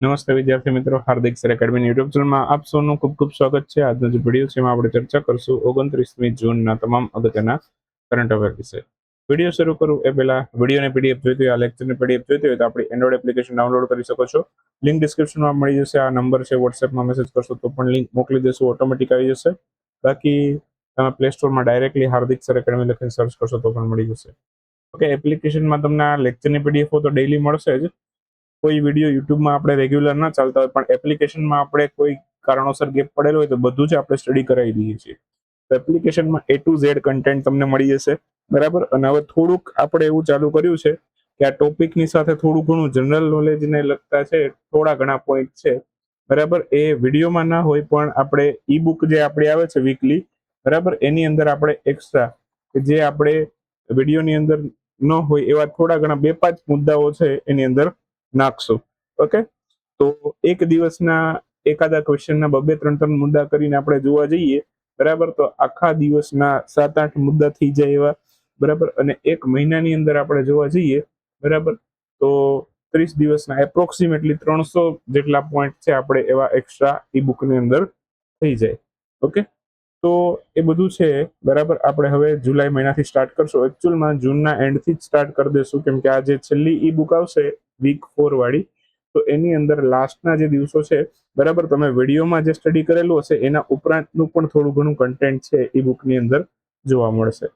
નમસ્તે વિદ્યાર્થી મિત્રો, હાર્દિક સર એકેડમી યુટ્યુબ ચેનલમાં આપ સૌનું ખૂબ ખૂબ સ્વાગત છે. આજનો જે વિડીયો છે એમાં આપણે ચર્ચા કરશું 29મી જૂનના તમામ અગત્યના કરંટ અફેર વિશે. વિડીયો શરૂ કરું એ પહેલા વિડીયોની પીડીએફ જોઈતી હોય, આ લેક્ચરની પીડીએફ જોઈતી હોય તો આપણી એન્ડ્રોઈડ એપ્લિકેશન ડાઉનલોડ કરી શકો છો. લિંક ડિસ્ક્રિપ્શનમાં મળી જશે. આ નંબર છે, વોટ્સએપમાં મેસેજ કરશો તો પણ લિંક મોકલી દેશું, ઓટોમેટિક આવી જશે. બાકી તમે પ્લે સ્ટોરમાં ડાયરેક્ટલી હાર્દિક સર એકેડમી લખીને સર્ચ કરશો તો પણ મળી જશે. ઓકે, એપ્લિકેશનમાં તમને આ લેક્ચરની પીડીએફ તો ડેઈલી મળશે જ. કોઈ વિડીયો યુટ્યુબમાં આપણે રેગ્યુલર ના ચાલતા હોય પણ એપ્લિકેશનમાં આપણે કોઈ કારણોસર ગેપ પડેલો હોય તો બધું જ આપણે સ્ટડી કરાવી દઈએ છીએ. તો એપ્લિકેશનમાં A to Z કન્ટેન્ટ તમને મળી જશે, બરાબર. અને હવે થોડુંક આપણે એવું ચાલુ કર્યું છે કે આ ટોપિકની સાથે થોડું ઘણું જનરલ નોલેજને લગતા છે, થોડા ઘણા પોઈન્ટ છે, બરાબર. એ વિડીયોમાં ના હોય પણ આપણે ઈ બુક જે આપણી આવે છે વીકલી, બરાબર, એની અંદર આપણે એક્સ્ટ્રા જે આપણે વિડીયોની અંદર ન હોય એવા થોડા ઘણા 2-5 મુદ્દાઓ છે એની અંદર નાખશું. ઓકે, તો એક દિવસના એકાદા ક્વેશ્ચનના 2-3 મુદ્દા કરીને આપણે જોવા જઈએ, બરાબર, તો આખા દિવસના 7-8 મુદ્દા થઈ જાય એવા, બરાબર. અને એક મહિનાની અંદર આપણે જોવા જઈએ, બરાબર, તો 30 દિવસના એપ્રોક્સિમેટલી 300 જેટલા પોઈન્ટ છે આપણે એવા એક્સ્ટ્રા ઈ બુકની અંદર થઈ જાય. ઓકે, તો એ બધું છે, બરાબર. આપણે હવે જુલાઈ મહિનાથી સ્ટાર્ટ કરશું. એકચ્યુઅલમાં જૂનના એન્ડથી જ સ્ટાર્ટ કરી દેશું, કેમ કે આ જે છેલ્લી ઈ બુક આવશે વીક 4 વાળી, તો એની અંદર લાસ્ટના જે દિવસો છે, બરાબર, તમે વિડીયોમાં જે સ્ટડી કરેલું હશે એના ઉપરાંતનું પણ થોડું ઘણું કન્ટેન્ટ છે ઈ બુકની અંદર જોવા મળશે.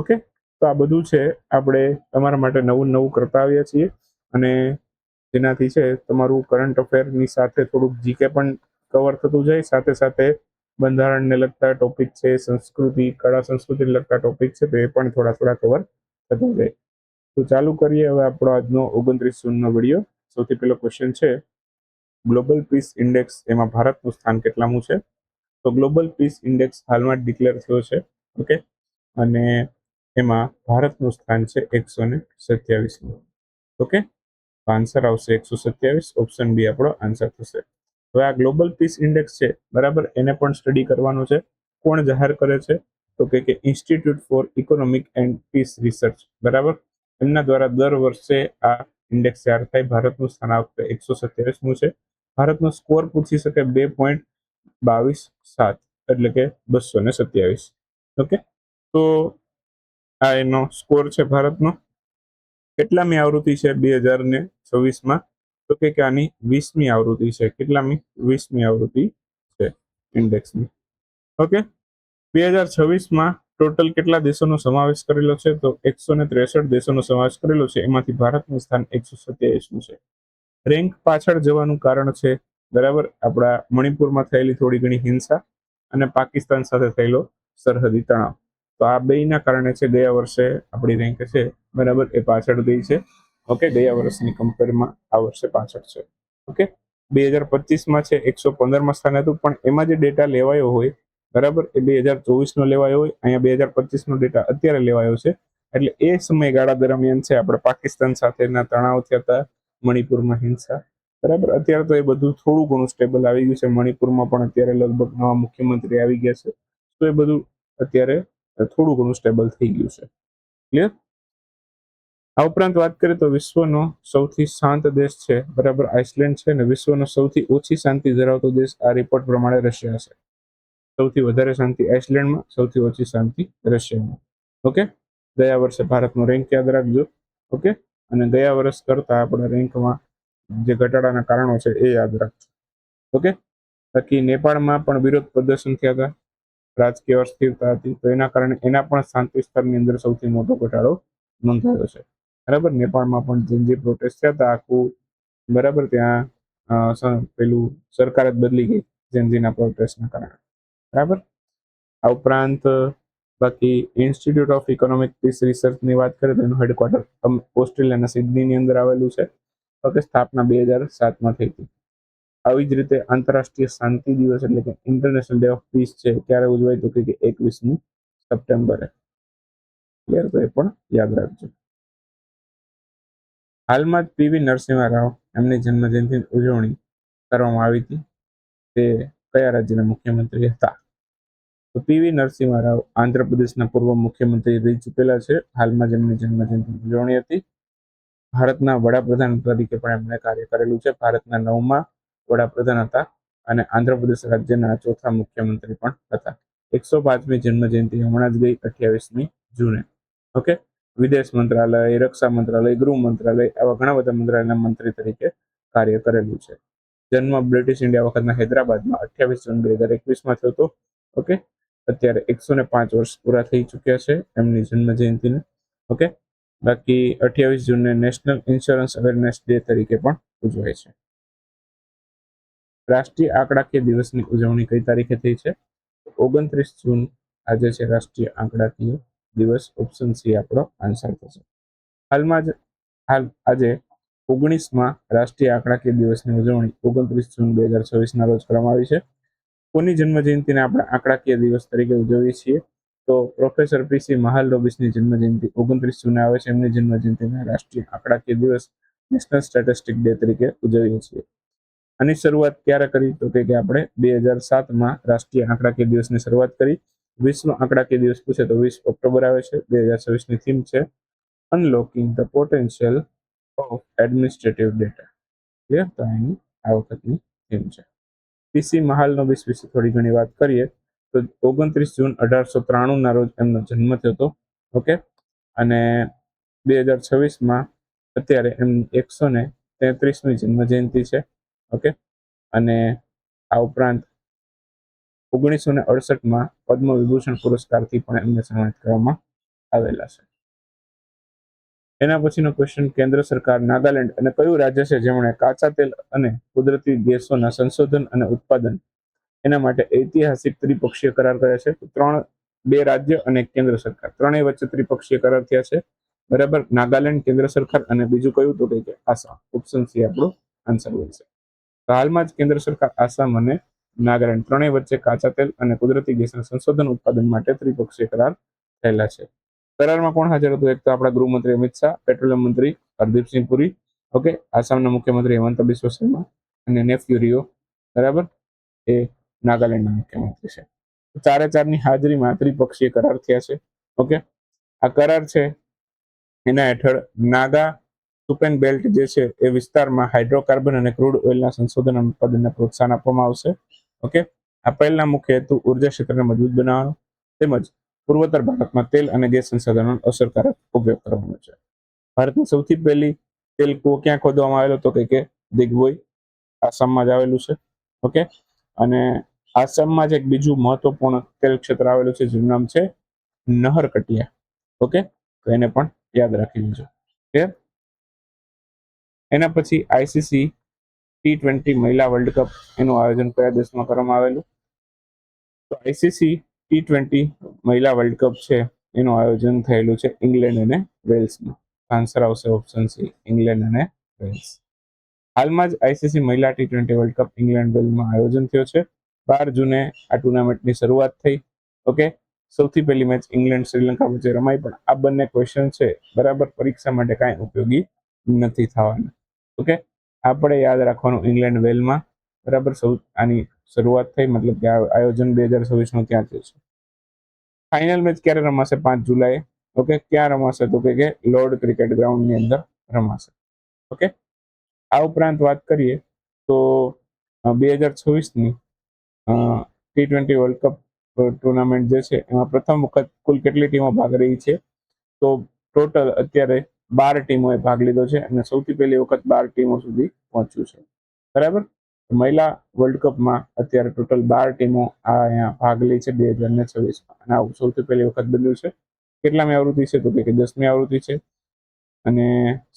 ઓકે, તો આ બધું છે આપણે તમારા માટે નવું કરતા આવ્યા છીએ, અને જેનાથી છે તમારું કરંટ અફેરની સાથે થોડુંક જીકે પણ કવર થતું જાય, સાથે સાથે બંધારણને લગતા ટોપિક છે, સંસ્કૃતિ, કળા સંસ્કૃતિને લગતા ટોપિક છે, તો એ પણ થોડા કવર થતું જાય. તો ચાલુ કરીએ હવે આપણો આજનો 29 જૂનનો વિડીયો. સૌથી પહેલો ક્વેશ્ચન છે, ગ્લોબલ પીસ ઇન્ડેક્સ એમાં ભારતનું સ્થાન કેટલામું છે? તો ગ્લોબલ પીસ ઇન્ડેક્સ હાલમાં ડિક્લેર થયો છે. ઓકે, અને એમાં ભારતનું સ્થાન છે 127. ઓકે, આન્સર આવશે 127. ઓપ્શન બી આપણો આન્સર થશે. હવે આ ગ્લોબલ પીસ ઇન્ડેક્સ છે, બરાબર, એને પણ સ્ટડી કરવાનું છે. કોણ જાહેર કરે છે? તો કે institute for economic and peace research, બરાબર. એમના દ્વારા દર વર્ષે આ ઇન્ડેક્સ તૈયાર થાય. ભારતનું સ્થાન આ વખતે 127મું છે. ભારતનો સ્કોર પૂછી શકે 2.22 એટલે કે 227. ઓકે, તો આ એનો સ્કોર છે ભારતનો. કેટલામી આવૃત્તિ છે 2026માં? તો કે આની 20મી આવૃત્તિ છે. કેટલામી? 20મી આવૃત્તિ છે ઇન્ડેક્સની. ઓકે, 2026માં ટોટલ કેટલા દેશોનો સમાવેશ કરેલો છે? તો 163 દેશોનો સમાવેશ કરેલો છે. એમાંથી ભારતનું સ્થાન 127મું છે. રેન્ક પાછળ જવાનું કારણ છે, બરાબર, આપણા મણિપુરમાં થયેલી થોડી ઘણી હિંસા અને પાકિસ્તાન સાથે થયેલો સરહદી તણાવ. તો આ બેયના કારણે છે ગયા વર્ષે આપણી રેન્ક છે, બરાબર, એ પાછળ ગઈ છે. ઓકે, ગયા વર્ષની કમ્પેરમાં આ વર્ષે પાછળ છે. ઓકે, 2025માં છે 115માં સ્થાને હતું, પણ એમાં જે ડેટા લેવાયો હોય, બરાબર, એ 2024નો લેવાયો હોય. અહીંયા 2025નો ડેટા અત્યારે લેવાયો છે, એટલે એ સમયગાળા દરમિયાન છે આપણે પાકિસ્તાન સાથેના તણાવ થયા હતા, મણિપુરમાં હિંસા, બરાબર. અત્યારે તો એ બધું થોડું ઘણું સ્ટેબલ આવી ગયું છે. મણિપુરમાં પણ અત્યારે લગભગ નવા મુખ્યમંત્રી આવી ગયા છે, તો એ બધું અત્યારે થોડું ઘણું સ્ટેબલ થઈ ગયું છે. ક્લિયર? આ ઉપરાંત વાત કરીએ તો વિશ્વનો સૌથી શાંત દેશ છે, બરાબર, આઇસલેન્ડ છે, અને વિશ્વનો સૌથી ઓછી શાંતિ ધરાવતો દેશ આ રિપોર્ટ પ્રમાણે રશિયા છે. સૌથી વધારે શાંતિ આઇસલેન્ડમાં, સૌથી ઓછી શાંતિ રશિયામાં. ઓકે, ગયા વર્ષે ભારતનો રેન્ક યાદ રાખજો. ઓકે, અને ગયા વર્ષ કરતા આપણા રેન્કમાં જે ઘટાડાના કારણો છે એ યાદ રાખજો. ઓકે, બાકી નેપાળમાં પણ વિરોધ પ્રદર્શન થયા હતા, રાજકીય અસ્થિરતા હતી, તો એના કારણે એના પણ શાંતિ સ્તરની અંદર સૌથી મોટો ઘટાડો નોંધાયો છે, બરાબર. નેપાળમાં પણ જેમ પ્રોટેસ્ટ થયા હતા આખું, બરાબર, ત્યાં પેલું સરકાર જ બદલી ગઈ જેનજીના પ્રોટેસ્ટના કારણે, બરાબર. આ ઉપરાંત બાકી ઇન્સ્ટિટ્યૂટ ઓફ ઇકોનોમિક પીસ રિસર્ચની વાત કરીએ તો એનું હેડક્વાર્ટર ઓસ્ટ્રેલિયાના સિડનીની અંદર આવેલું છે. ઓકે, સ્થાપના 2007માં થઈ હતી. આવી જ રીતે આંતરરાષ્ટ્રીય શાંતિ દિવસ એટલે કે ઇન્ટરનેશનલ ડે ઓફ પીસ છે, ક્યારે ઉજવાય તો કે 21મી સપ્ટેમ્બરે. ક્લિયર? તો એ પણ યાદ રાખજો. હાલમાં જ પીવી નરસિંહ રાવ એમની જન્મજયંતિની ઉજવણી કરવામાં આવી હતી. તે કયા રાજ્યના મુખ્યમંત્રી હતા? તો પીવી નરસિંહ રાવ આંધ્રપ્રદેશના પૂર્વ મુખ્યમંત્રી રહી ચૂકેલા છે. હાલમાં જ એમની જન્મજયંતિની ઉજવણી હતી. ભારતના વડાપ્રધાન તરીકે પણ એમણે કાર્ય કરેલું છે. ભારતના 9મા વડાપ્રધાન હતા અને આંધ્રપ્રદેશ રાજ્યના ચોથા મુખ્યમંત્રી પણ હતા. 105મી જન્મ જયંતિ હમણાં જ ગઈ 28મી જૂને. ઓકે, વિદેશ મંત્રાલય, રક્ષા મંત્રાલય, ગૃહ મંત્રાલય, આવા ઘણા બધા મંત્રાલયના મંત્રી તરીકે કાર્ય કરેલું છે. જન્મ બ્રિટિશ ઇન્ડિયા વખતના હૈદરાબાદમાં 28 જૂન 2021માં થયો હતો. ઓકે, અત્યારે 105 વર્ષ પૂરા થઈ ચુક્યા છે એમની જન્મ જયંતિને. ઓકે, બાકી 28 જૂનને નેશનલ ઇન્સ્યોરન્સ અવેરનેસ ડે તરીકે પણ ઉજવાય છે. રાષ્ટ્રીય આંકડાકીય દિવસની ઉજવણી કઈ તારીખે થઈ છે? 29 જૂન આજે છે રાષ્ટ્રીય આંકડાકીય દિવસ. ઓપ્શન સી આપણો આન્સર થશે. હાલ આજે 19માં રાષ્ટ્રીય આંકડાકીય દિવસની ઉજવણી 29 જૂન 2026ના રોજ કરવામાં આવી છે. કોની જન્મ જયંતિને આપણે આંકડાકીય દિવસ તરીકે ઉજવીએ છીએ? તો પ્રોફેસર પીસી મહાલનોબિસની જન્મ જયંતિ 29 જૂને આવે છે. એમની જન્મ જયંતિને રાષ્ટ્રીય આંકડાકીય દિવસ નેશનલ સ્ટેટિસ્ટિક ડે તરીકે ઉજવીએ છીએ. આની શરૂઆત ક્યારે કરી? તો કે આપણે 2007માં રાષ્ટ્રીય આંકડાકીય દિવસની શરૂઆત કરી. વિશ્વ આંકડાકીય દિવસ પૂછે તો 20 ઓક્ટોબર આવે છે. 2026ની થીમ છે unlocking the potential of administrative data. Clear? તો અહીં આ વખતની થીમ છે. પીસી મહાલનોબિસ વિશે થોડી ઘણી વાત કરીએ તો 29 જૂન 1893ના રોજ એમનો જન્મ થયો હતો. ઓકે, અને 2026માં અત્યારે એમની 133મી જન્મ જયંતિ છે. ઓકે, અને આ ઉપરાંત 1968માં પદ્મ વિભૂષણ પુરસ્કારથી પણ એમને સન્માનિત કરવામાં આવેલા છે. એના પછીનો ક્વેશ્ચન, કેન્દ્ર સરકાર, નાગાલેન્ડ અને કયું રાજ્ય છે જેમણે કાચા તેલ અને કુદરતી ગેસોના સંશોધન અને ઉત્પાદન એના માટે ઐતિહાસિક ત્રિપક્ષીય કરાર કર્યા છે? 2 રાજ્ય અને કેન્દ્ર સરકાર, ત્રણેય વચ્ચે ત્રિપક્ષીય કરાર થયા છે. બરાબર, નાગાલેન્ડ, કેન્દ્ર સરકાર અને બીજું કયું? તો કે આસામ. ઓપ્શન સી આપણો આન્સર બનશે. તો હાલમાં જ કેન્દ્ર સરકાર, આસામ અને નાગાલેન્ડ ત્રણેય વચ્ચે કાચા તેલ અને કુદરતી ગેસના સંશોધન ઉત્પાદન માટે ત્રિપક્ષીય કરાર થયેલા છે. કરારમાં કોણ હાજર હતું? એક તો આપણા ગૃહમંત્રી અમિત શાહ, પેટ્રોલિયમ મંત્રી હરદીપસિંહ પુરી, ઓકે, આસામના મુખ્યમંત્રી હેમંત બિસ્વા શર્મા અને નેફ્યુ રિયો, બરાબર, એ નાગાલેન્ડના મુખ્યમંત્રી છે. ચારે ચારની હાજરીમાં ત્રિપક્ષીય કરાર થયા છે. ઓકે, આ કરાર છે એના હેઠળ નાગા સુપેન બેલ્ટ જે છે એ વિસ્તારમાં હાઇડ્રોકાર્બન અને ક્રૂડ ઓઇલના સંશોધન અને ઉત્પાદનને પ્રોત્સાહન આપવામાં આવશે. ઓકે, આ પહેલના મુખ્ય હેતુ ઉર્જા ક્ષેત્રને મજબૂત બનાવવાનો તેમજ પૂર્વોત્તર ભારતમાં તેલ અને ગેસ સંસાધનોનો અસરકારક ઉપયોગ કરવાનો છે. ભારતની સૌથી પહેલી તેલ કૂવો ક્યાં ખોદવામાં આવેલો? તો કે દિગ્બોય, આસામમાં જ આવેલું છે. ઓકે, અને આસામમાં જ એક બીજું મહત્વપૂર્ણ તેલ ક્ષેત્ર આવેલું છે જેનું નામ છે નહરકટિયા. ઓકે, તો એને પણ યાદ રાખી લેજો. ક્લિયર? એના પછી આઈસીસી T20 મહિલા વર્લ્ડ કપ એનું આયોજન કયા દેશમાં કરવામાં આવેલું? તો આઈસીસી T20 મહિલા વર્લ્ડ કપ છે એનું આયોજન થયેલું છે ઇંગ્લેન્ડ અને વેલ્સમાં. આન્સર આવશે ઓપ્શન સી, ઇંગ્લેન્ડ અને વેલ્સ. હાલમાં જ આઈસીસી મહિલા T20 વર્લ્ડ કપ ઇંગ્લેન્ડ વેલ્સમાં આયોજન થયો છે. 12 જૂને આ ટુર્નામેન્ટની શરૂઆત થઈ. ઓકે, સૌથી પહેલી મેચ ઇંગ્લેન્ડ શ્રીલંકા વચ્ચે રમાઈ, પણ આ બંને ક્વેશ્ચન છે બરાબર પરીક્ષા માટે કાંઈ ઉપયોગી નથી થવાના. ઓકે, આપણે યાદ રાખવાનું ઇંગ્લેન્ડ વેલમાં, બરાબર, આની શરૂઆત થઈ, મતલબ કે આયોજન 2026નું ત્યાં થયું છે. ફાઇનલ મેચ ક્યારે રમાશે? 5 જુલાઈએ. ઓકે, ક્યાં રમાશે? તો કે લોર્ડ ક્રિકેટ ગ્રાઉન્ડની અંદર રમાશે. ઓકે, આ ઉપરાંત વાત કરીએ તો 2026ની T20 વર્લ્ડ કપ ટુર્નામેન્ટ જે છે એમાં પ્રથમ વખત કુલ કેટલી ટીમો ભાગ રહી છે? તો ટોટલ અત્યારે 12 ટીમોએ ભાગ લીધો છે અને સૌથી પહેલી વખત 12 ટીમો સુધી પહોંચ્યું છે. બરાબર, મહિલા વર્લ્ડ કપમાં અત્યારે ટોટલ 12 ટીમો અહીંયા ભાગ લી છે 2026માં, અને આવું સૌથી પહેલી વખત બન્યું છે. કેટલામી આવૃત્તિ છે? તો કે 10મી આવૃત્તિ છે. અને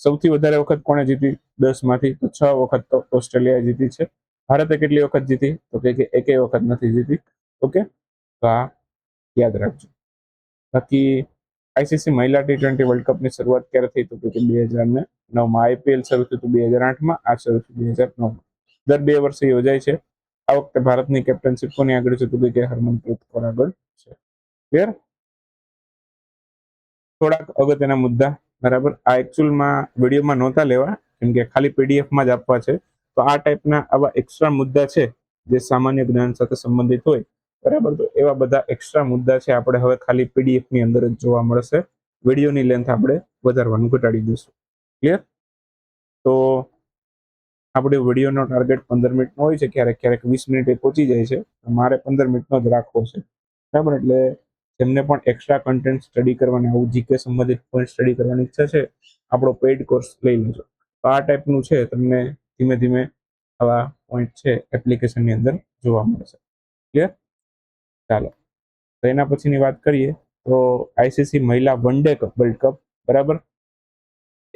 સૌથી વધારે વખત કોણે જીતી? 10માંથી તો 6 વખત તો ઓસ્ટ્રેલિયાએ જીતી છે. ભારતે કેટલી વખત જીતી? તો કે એકેય વખત નથી જીતી. ઓકે, તો આ યાદ રાખજો. બાકી આઈસીસી મહિલા T20 વર્લ્ડ કપની શરૂઆત ક્યારે થઈ? તો કે 2009માં. આઈપીએલ શરૂ થયું હતું 2008માં, આ શરૂ થયું 2009માં. દર 2 વર્ષે યોજાય છે. આ વખતે ભારતની કેપ્ટનશીપ કોની આગળ છે? તો કે હરમનપ્રીત કૌર આગળ છે. ક્લિયર? થોડાક અગત્યના મુદ્દા, બરાબર, આ એકચ્યુઅલમાં વિડીયોમાં નહોતા લેવા કેમ કે ખાલી પીડીએફમાં જ આપવા છે. તો આ ટાઈપના આવા એક્સ્ટ્રા મુદ્દા છે જે સામાન્ય જ્ઞાન સાથે સંબંધિત હોય, બરાબર, તો એવા બધા એક્સ્ટ્રા મુદ્દા છે આપણે હવે ખાલી પીડીએફની અંદર જ જોવા મળશે. વિડીયોની લેન્થ આપણે વધારવાનું ઘટાડી દઈશું. ક્લિયર? તો આપણે વિડીયોનો ટાર્ગેટ 15 મિનિટનો હોય છે, ક્યારેક ક્યારેક 20 મિનિટે પહોંચી જાય છે. મારે 15 મિનિટનો જ રાખવો છે, બરાબર. એટલે જેમને પણ એક્સ્ટ્રા કન્ટેન્ટ સ્ટડી કરવાની, આવું જીકે સંબંધિત પોઈન્ટ સ્ટડી કરવાની ઈચ્છા છે, આપણો પેઇડ કોર્સ લઈ લેજો. તો આ ટાઈપનું છે, તમને ધીમે ધીમે આવા પોઈન્ટ છે એપ્લિકેશનની અંદર જોવા મળશે. ક્લિયર? ચાલો, તો એના પછીની વાત કરીએ તો આઈસીસી મહિલા વન ડે વર્લ્ડ કપ, બરાબર.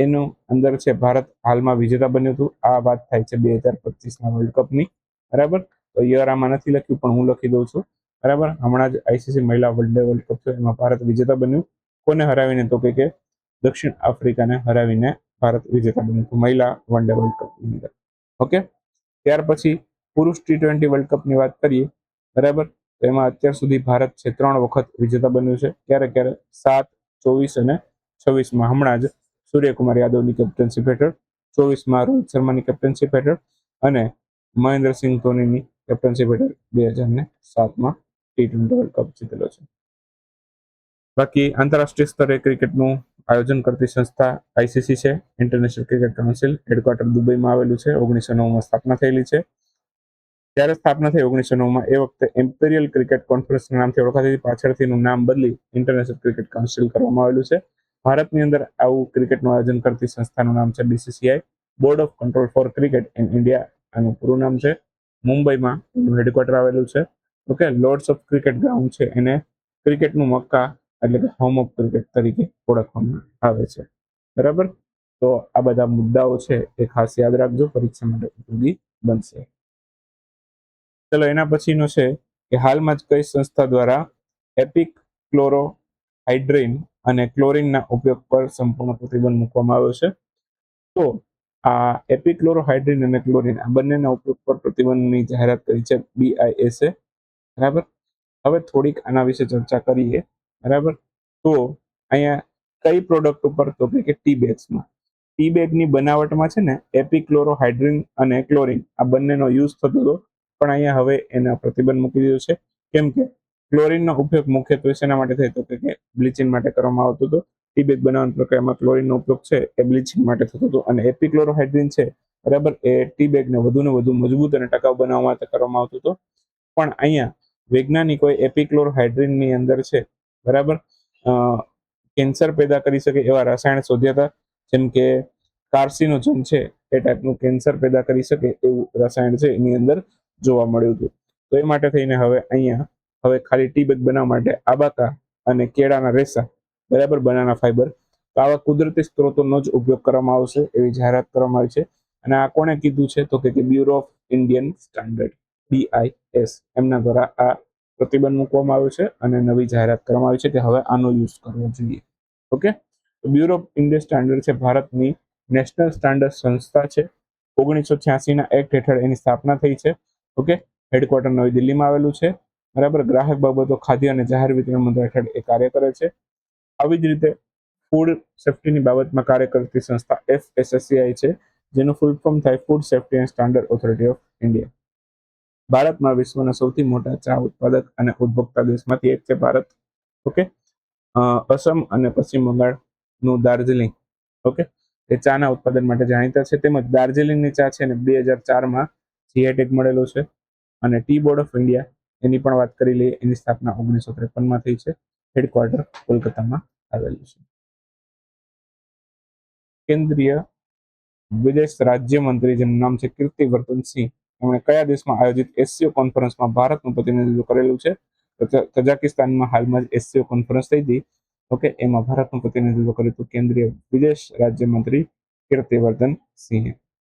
એનું અંદર છે ભારત હાલમાં વિજેતા બન્યું હતું. આ વાત થાય છે 2025ના વર્લ્ડ કપની, બરાબર. તો યર આમાં નથી લખ્યું, પણ હું લખી દઉં છું, બરાબર. હમણાં જ આઈસીસી મહિલા વન ડે વર્લ્ડ કપ છે, એમાં ભારત વિજેતા બન્યું. કોને હરાવીને? તો કે દક્ષિણ આફ્રિકાને હરાવીને ભારત વિજેતા બન્યું હતું મહિલા વન ડે વર્લ્ડ કપની અંદર. ઓકે. ત્યાર પછી પુરુષ T20 વર્લ્ડ કપની વાત કરીએ, બરાબર. તો એમાં અત્યાર સુધી ભારત છે 3 વખત વિજેતા બન્યું છે. ક્યારે ક્યારે? 7, 24 અને 26માં. હમણાં જ સૂર્યકુમાર યાદવની કેપ્ટનશીપ હેઠળ, 24માં રોહિત શર્માની કેપ્ટનશીપ હેઠળ અને મહેન્દ્રસિંહ ધોનીની કેપ્ટનશીપ હેઠળ 2007માં T20 વર્લ્ડ કપ જીતેલો છે. બાકી આંતરરાષ્ટ્રીય સ્તરે ક્રિકેટનું આયોજન કરતી સંસ્થા આઈસીસી છે, ઇન્ટરનેશનલ ક્રિકેટ કાઉન્સિલ. હેડક્વાર્ટર દુબઈમાં આવેલું છે. 1909માં સ્થાપના થયેલી છે. ત્યારે સ્થાપના થઈ 1909માં, એ વખતે એમ્પિરિયલ ક્રિકેટ કોન્ફરન્સના નામથી ઓળખાતી હતી. પાછળથીનું નામ બદલી ઇન્ટરનેશનલ ક્રિકેટ કાઉન્સિલ કરવામાં આવેલું છે. ભારતની અંદર આવું ક્રિકેટનું આયોજન કરતી સંસ્થાનું નામ છે BCCI, board of control for cricket in India. આનું પૂરું નામ છે. મુંબઈમાં હેડક્વાર્ટર આવેલું છે. Okay. Lord's of cricket ground છે, એને ક્રિકેટનું મક્કા એટલે કે હોમ ઓફ ક્રિકેટ તરીકે ઓળખવામાં આવે છે, બરાબર. તો આ બધા મુદ્દાઓ છે એ ખાસ યાદ રાખજો, પરીક્ષા માટે ઉપયોગી બનશે. ચલો, એના પછીનો છે કે હાલમાં જ કઈ સંસ્થા દ્વારા એપિક ક્લોરોહાઇડ્રિન અને ક્લોરીનના ઉપયોગ પર સંપૂર્ણ પ્રતિબંધ મૂકવામાં આવ્યો છે? તો આ એપિક્લોરોહાઇડ્રિન અને ક્લોરીન આ બંનેના ઉપયોગ પર પ્રતિબંધની જાહેરાત કરી છે BISએ, બરાબર. હવે થોડીક આના વિશે ચર્ચા કરીએ, બરાબર. તો અહીંયા કઈ પ્રોડક્ટ ઉપર? તો કે ટી બેગ્સમાં. ટી બેગની બનાવટમાં છે ને એપિક્લોરોહાઇડ્રિન અને ક્લોરીન આ બંનેનો યુઝ થતો હતો, પણ અહીંયા હવે એના પ્રતિબંધ મૂકી દીધો છે. કેમ કે ક્લોરીનનો ઉપયોગ મુખ્યત્વે શેના માટે થાય? તો કે બ્લીચિંગ માટે કરવામાં આવતો હતો. ટી બેગ બનાવવાની પ્રક્રિયામાં ક્લોરીનનો ઉપયોગ છે એ બ્લીચિંગ માટે થતો હતો, અને એપિક્લોરોહાઇડ્રિન છે, બરાબર, એ ટી બેગને વધુને વધુ મજબૂત અને ટકાઉ બનાવવા માટે કરવામાં આવતો હતો. પણ અહીંયા વૈજ્ઞાનિકોએ એપિક્લોરોહાઇડ્રિનની અંદર છે, બરાબર, કેન્સર પેદા કરી શકે એવા રસાયણ શોધ્યા હતા. જેમ કે કાર્સિનોજન છે, એ ટાઈપનું કેન્સર પેદા કરી શકે એવું રસાયણ છે એની અંદર જોવા મળ્યું હતું. તો એ માટે થઈને હવે ખાલી ટી બેગ બનાવવા માટે આબાકા અને કેળાના રેસા, બરાબર, બનાના ફાઈબર, તો આવા કુદરતી સ્ત્રોતોનો જ ઉપયોગ કરવામાં આવશે એવી જાહેરાત કરવામાં આવી છે. અને આ કોણે કીધું છે? તો કે bureau of Indian standard, BIS, એમના દ્વારા આ પ્રતિબંધ મૂકવામાં આવ્યો છે અને નવી જાહેરાત કરવામાં આવી છે કે હવે આનો યુઝ કરવો જોઈએ. Okay. Bureau of Indian standard છે ભારતની નેશનલ સ્ટાન્ડર્ડ સંસ્થા છે. 1986ના એક્ટ હેઠળ એની સ્થાપના થઈ છે. ઓકે. હેડક્વાર્ટર નવી દિલ્હીમાં આવેલું છે, બરાબર. ગ્રાહક બાબતો, ખાદ્ય અને જાહેર વિતરણ મંત્રાલય હેઠળ એ કાર્ય કરે છે. આવી જ રીતે ફૂડ સેફ્ટીની બાબતમાં કાર્ય કરતી સંસ્થા FSSAI છે, જેનું ફૂલ ફોર્મ થાય food safety and standard authority of India. ભારતમાં વિશ્વના સૌથી મોટા ચા ઉત્પાદક અને ઉપભોક્તા દેશમાંથી એક છે ભારત. ઓકે. અસમ અને પશ્ચિમ બંગાળનું દાર્જિલિંગ, ઓકે, એ ચાના ઉત્પાદન માટે જાણીતા છે. તેમજ દાર્જિલિંગની ચા છે ને 2004માં જીઆઈ ટેગ મળેલો છે. અને ટી બોર્ડ ઓફ ઇન્ડિયા, એની પણ વાત કરી લઈએ. એની સ્થાપના 1953માં થઈ છે. હેડક્વાર્ટર કોલકાતામાં આવેલું છે. કેન્દ્રીય વિદેશ રાજ્યમંત્રી, જેનું નામ છે કીર્તિવર્ધન સિંહ, એમણે કયા દેશમાં આયોજિત એસસીઓ કોન્ફરન્સમાં ભારતનું પ્રતિનિધિત્વ કરેલું છે? તજાકિસ્તાનમાં હાલમાં જ એસસીઓ કોન્ફરન્સ થઈ હતી. ઓકે. એમાં ભારતનું પ્રતિનિધિત્વ કર્યું હતું કેન્દ્રીય વિદેશ રાજ્યમંત્રી કીર્તિવર્ધન સિંહે.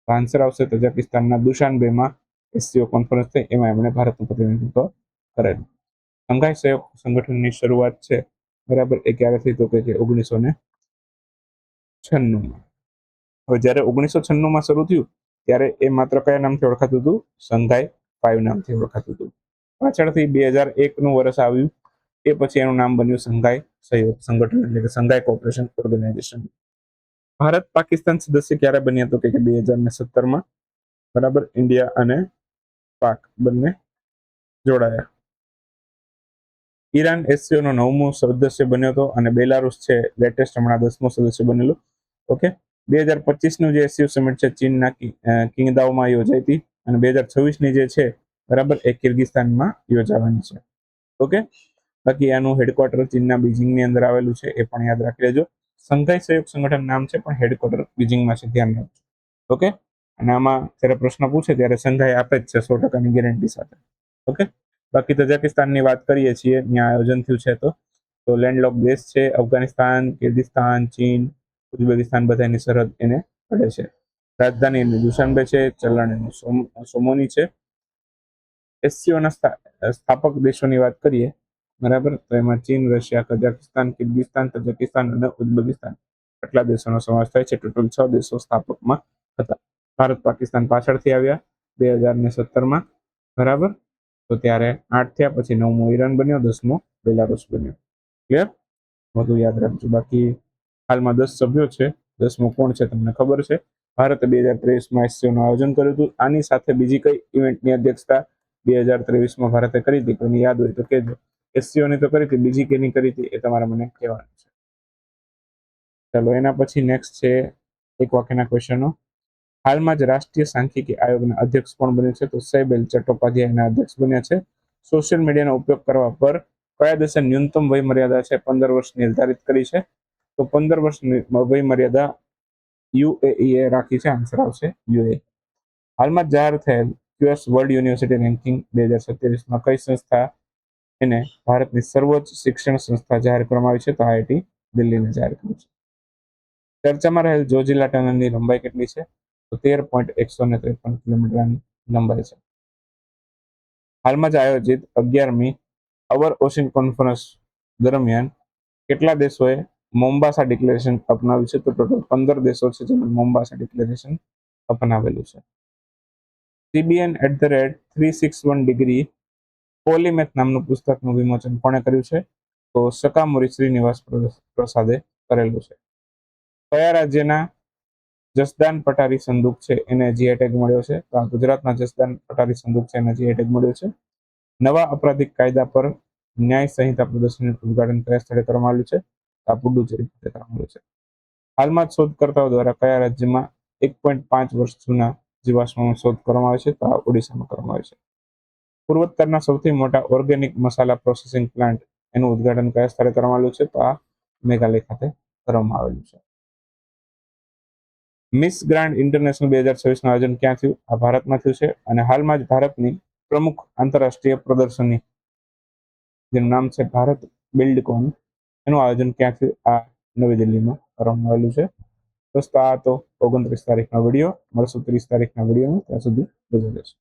આન્સર આવશે તજાકિસ્તાનના દુશાનબેમાં એસસીઓ કોન્ફરન્સ થઈ, એમાં એમણે ભારતનું પ્રતિનિધિત્વ કરેલું. સંઘાઈ સહયોગ સંગઠનની શરૂઆત છે, બરાબર, એ ક્યારે થઈ? તો કે 1996માં. હવે જ્યારે 1996માં શરૂ થયું ત્યારે એ માત્ર કયા નામથી ઓળખાતું હતું? સંઘાઈ 5 નામથી ઓળખાતું હતું. પાછળથી 2001નું વર્ષ આવ્યું, એ પછી એનું નામ બન્યું સંઘાઈ સહયોગ સંગઠન, એટલે કે સંઘાઈ કોઓપરેશન ઓર્ગેનાઇઝેશન. ભારત પાકિસ્તાન સદસ્ય ક્યારે બન્યા? તો કે 2017માં, બરાબર. ઇન્ડિયા અને પાક બંને જોડાયા. ઈરાન એસસીઓનો 9મો સદસ્ય બન્યો હતો અને બેલારુસ છે લેટેસ્ટ હમણાં 10મો સદસ્ય બનેલું. ઓકે. 2025નું જે એસસીઓ સમિટ છે ચીનના કિંગદાઓમાં યોજાઈ હતી અને 2026ની જે છે બરાબર એ કિર્ગિસ્તાનમાં યોજાવાની છે. ઓકે, બાકી આનું હેડક્વાર્ટર ચીનના બીજિંગની અંદર આવેલું છે, એ પણ યાદ રાખી લેજો. સંઘાઈ સહયોગ સંગઠન નામ છે પણ હેડક્વાર્ટર બીજિંગમાં છે, ધ્યાન રાખજો. ઓકે, અને આમાં જ્યારે પ્રશ્ન પૂછે ત્યારે સંઘાઈ આપે જ છે 100%ની ગેરંટી સાથે. ઓકે, બાકી તજાકિસ્તાનની વાત કરીએ છીએ, ત્યાં આયોજન થયું છે તો લેન્ડલોક દેશ છે. અફઘાનિસ્તાન, કિર્ગિસ્તાન, ચીન, ઉઝબેકિસ્તાન બધાની સરહદ એને પડે છે. રાજધાની દુશાનબે છે, ચલણ એનું સોમોની છે. એસસીઓના સ્થાપક દેશોની વાત કરીએ બરાબર, તો એમાં ચીન, રશિયા, કઝાકિસ્તાન, કિર્ગિસ્તાન, તજાકિસ્તાન અને ઉઝબેકિસ્તાન આટલા દેશોનો સમાવેશ થાય છે. ટોટલ 6 દેશો સ્થાપકમાં હતા. ભારત પાકિસ્તાન પાછળથી આવ્યા 2017માં બરાબર, તો ત્યારે 8 થયા, પછી 9મો ઈરાન બન્યો, 10મો બેલારુસ બન્યો. ક્લિયર, બધું યાદ રાખજો. બાકી હાલમાં 10 સભ્યો છે, 10મો કોણ છે તમને ખબર છે. ભારતે 2023માં એસસીઓનું આયોજન કર્યું હતું. આની સાથે બીજી કઈ ઇવેન્ટની અધ્યક્ષતા 2023માં ભારતે કરી હતી? કોઈને યાદ હોય તો કહેજો. એસસીઓની તો કરી હતી, બીજી કેની કરી હતી એ તમારે મને કહેવાનું છે. ચાલો, એના પછી નેક્સ્ટ છે એક વાક્યના ક્વેશ્ચનો. હાલમાં જ રાષ્ટ્રીય સાંખ્યિકી આયોગના અધ્યક્ષ કોણ બન્યું છે? તો સૈબેલ ચટ્ટોપાધ્યાયના અધ્યક્ષ બન્યા છે. સોશિયલ મીડિયાનો ઉપયોગ કરવા પર કયા દેશે ન્યૂનતમ વય મર્યાદા છે 15 વર્ષ નિર્ધારિત કરી છે? તો 15 વર્ષની વય મર્યાદા યુએઈ એ રાખી છે. આન્સર આવશે યુએઈ. હાલમાં જાહેર થયેલ ક્યુએસ વર્લ્ડ યુનિવર્સિટી રેન્કિંગ 2027માં કઈ સંસ્થા એને ભારતની સર્વોચ્ચ શિક્ષણ સંસ્થા જાહેર કરવામાં આવી છે? તો આઈઆઈટી દિલ્હીને જાહેર કરી છે. ચર્ચામાં રહેલ જોજીલા ટનલની લંબાઈ કેટલી છે? તો 13.153 કિલોમીટરની લંબાઈ છે. હાલમાં જ આયોજિત 11મી અવર ઓશિયન કોન્ફરન્સ દરમિયાન કેટલા દેશોએ મોમ્બાસા ડિક્લેરેશન અપનાવ્યું છે? તો ટોટલ 15 દેશો છે જેમણે મોમ્બાસા ડિક્લેરેશન અપનાવેલું છે. CBN@361 ડિગ્રી પોલીમેથ નામનું પુસ્તકનું વિમોચન કોણે કર્યું છે? તો સકામુરી શ્રીનિવાસ પ્રસાદે કરેલું છે. કયા રાજ્યના જસદાન પટારી સંદૂક છે એને જીઆઈ ટેગ મળ્યો છે? તો આ ગુજરાતના જસદાન પટારી સંદૂક છે એને જીઆઈ ટેગ મળ્યો છે. નવા અપરાધિક કાયદા પર ન્યાય સંહિતા પ્રદર્શનનું ઉદ્ઘાટન કયા સ્થળે કરવામાં આવ્યું છે? આ પુડુચેરી ખાતે કરવામાં આવ્યું છે. હાલમાં જ શોધકર્તાઓ દ્વારા કયા રાજ્યમાં 1.5 વર્ષ જૂના જીવાશ્મોની શોધ કરવામાં આવે છે? તો આ ઓડિશામાં કરવામાં આવે છે. પૂર્વોત્તરના સૌથી મોટા ઓર્ગેનિક મસાલા પ્રોસેસિંગ પ્લાન્ટ એનું ઉદ્ઘાટન કયા સ્થળે કરવામાં આવેલું છે? તો આ મેઘાલય ખાતે કરવામાં આવેલું છે. મિસ ગ્રાન્ડ ઇન્ટરનેશનલ 2026નું આયોજન ક્યાં થયું? આ ભારતમાં થયું છે. અને હાલમાં જ ભારતની પ્રમુખ આંતરરાષ્ટ્રીય પ્રદર્શની જેનું નામ છે ભારત બિલ્ડકોન, એનું આયોજન ક્યાં થયું? આ નવી દિલ્હીમાં કરવામાં આવેલું છે. દોસ્તો, આ તો 29 તારીખનો વિડીયો. મળશું 30 તારીખના વિડીયોમાં. ત્યાં સુધી રજા લેશો.